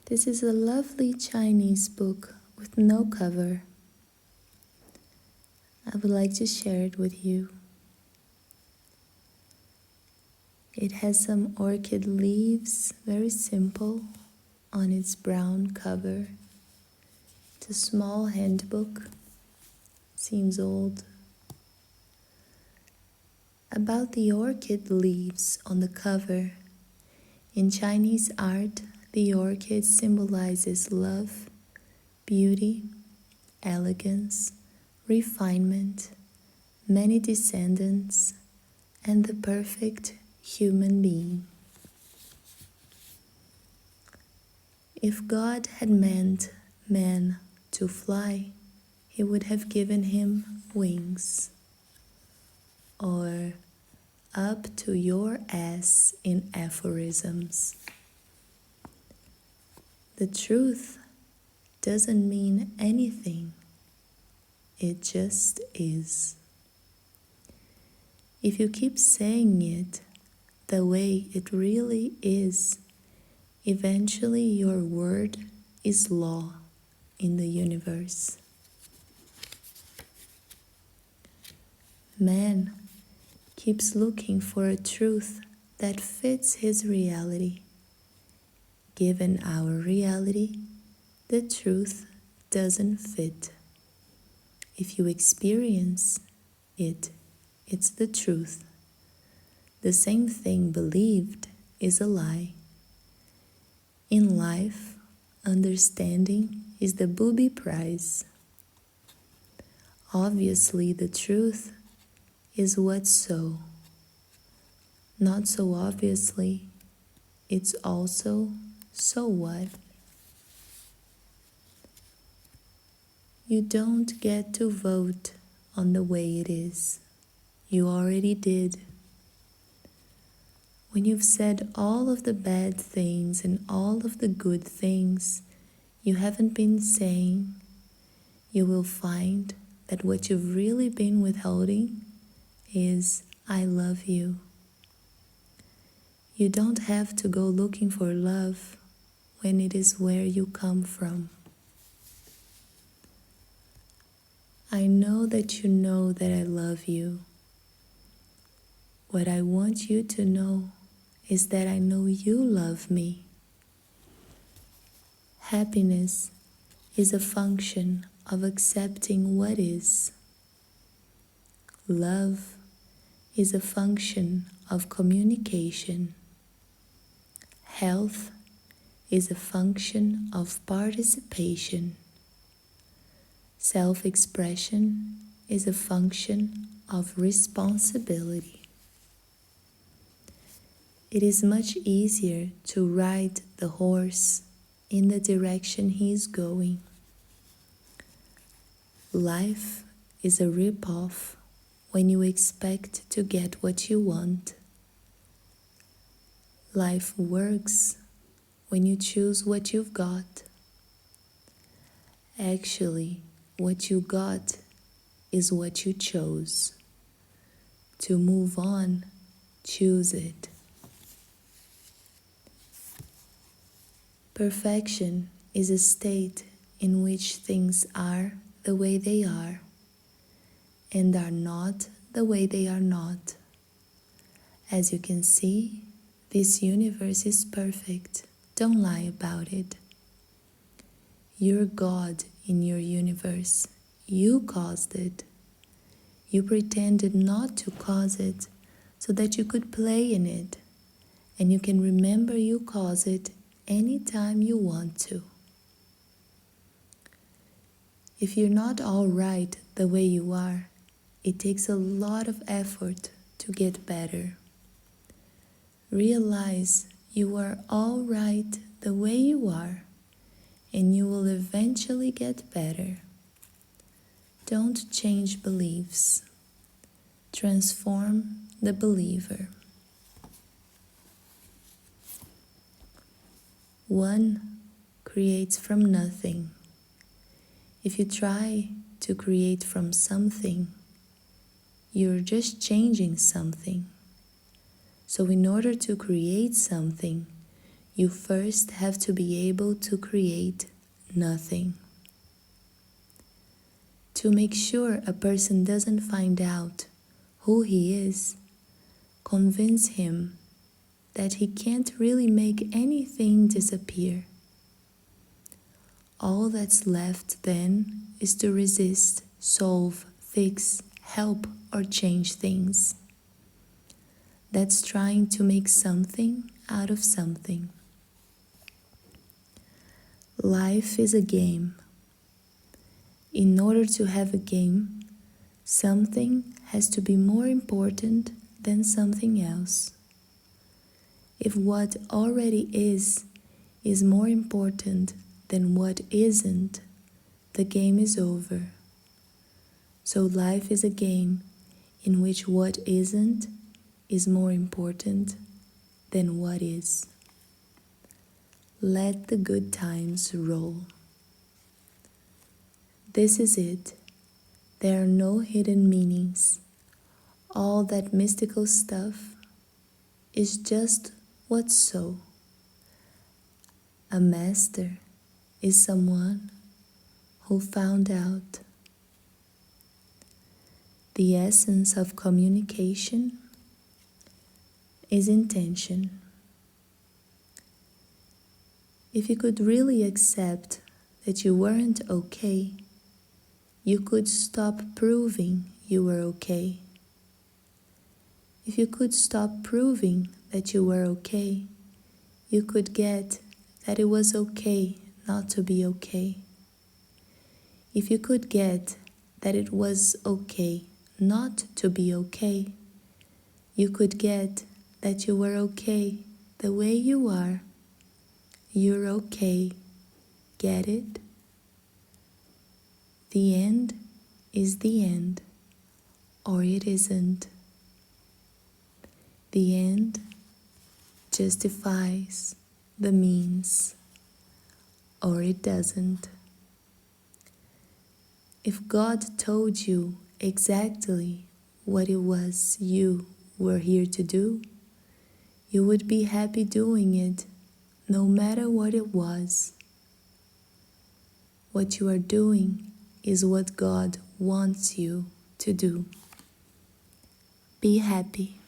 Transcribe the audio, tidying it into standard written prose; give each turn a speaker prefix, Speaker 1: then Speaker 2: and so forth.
Speaker 1: This is a lovely Chinese book with no cover. I would like to share it with you. It has some orchid leaves, very simple, on its brown cover. It's a small handbook, seems old. About the orchid leaves on the cover. In Chinese art, the orchid symbolizes love, beauty, elegance, refinement, many descendants, and the perfect human being. If God had meant man to fly, he would have given him wings. Or up to your ass in aphorisms. The truth doesn't mean anything. It just is. If you keep saying it the way it really is, eventually your word is law in the universe. Man keeps looking for a truth that fits his reality. Given our reality, the truth doesn't fit. If you experience it, it's the truth. The same thing believed is a lie. In life, understanding is the booby prize. Obviously, the truth is what's so. Not so obviously, it's also so what? You don't get to vote on the way it is. You already did. When you've said all of the bad things and all of the good things you haven't been saying, you will find that what you've really been withholding is I love you. You don't have to go looking for love when it is where you come from. I know that you know that I love you. What I want you to know is that I know you love me. Happiness is a function of accepting what is. Love is a function of communication. Health is a function of participation. Self-expression is a function of responsibility. It is much easier to ride the horse in the direction he is going. Life is a rip-off when you expect to get what you want. Life works when you choose what you've got. Actually, what you got is what you chose. To move on, choose it. Perfection is a state in which things are the way they are and are not the way they are not. As you can see, this universe is perfect. Don't lie about it. You're God in your universe. You caused it. You pretended not to cause it so that you could play in it, and you can remember you caused it anytime you want to. If you're not all right the way you are, it takes a lot of effort to get better. Realize you are all right the way you are, and you will eventually get better. Don't change beliefs. Transform the believer. One creates from nothing. If you try to create from something, you're just changing something. So in order to create something, you first have to be able to create nothing. To make sure a person doesn't find out who he is, convince him that he can't really make anything disappear. All that's left then is to resist, solve, fix, help, or change things. That's trying to make something out of something. Life is a game. In order to have a game, something has to be more important than something else. If what already is more important than what isn't, the game is over. So life is a game in which what isn't is more important than what is. Let the good times roll. This is it. There are no hidden meanings. All that mystical stuff is just what's so. A master is someone who found out. The essence of communication is intention. If you could really accept that you weren't okay, you could stop proving you were okay. If you could stop proving that you were okay, you could get that it was okay not to be okay. If you could get that it was okay not to be okay, you could get that you were okay the way you are. You're okay. Get it? The end is the end, or it isn't. The end justifies the means, or it doesn't. If God told you exactly what it was you were here to do, you would be happy doing it, no matter what it was. What you are doing is what God wants you to do. Be happy.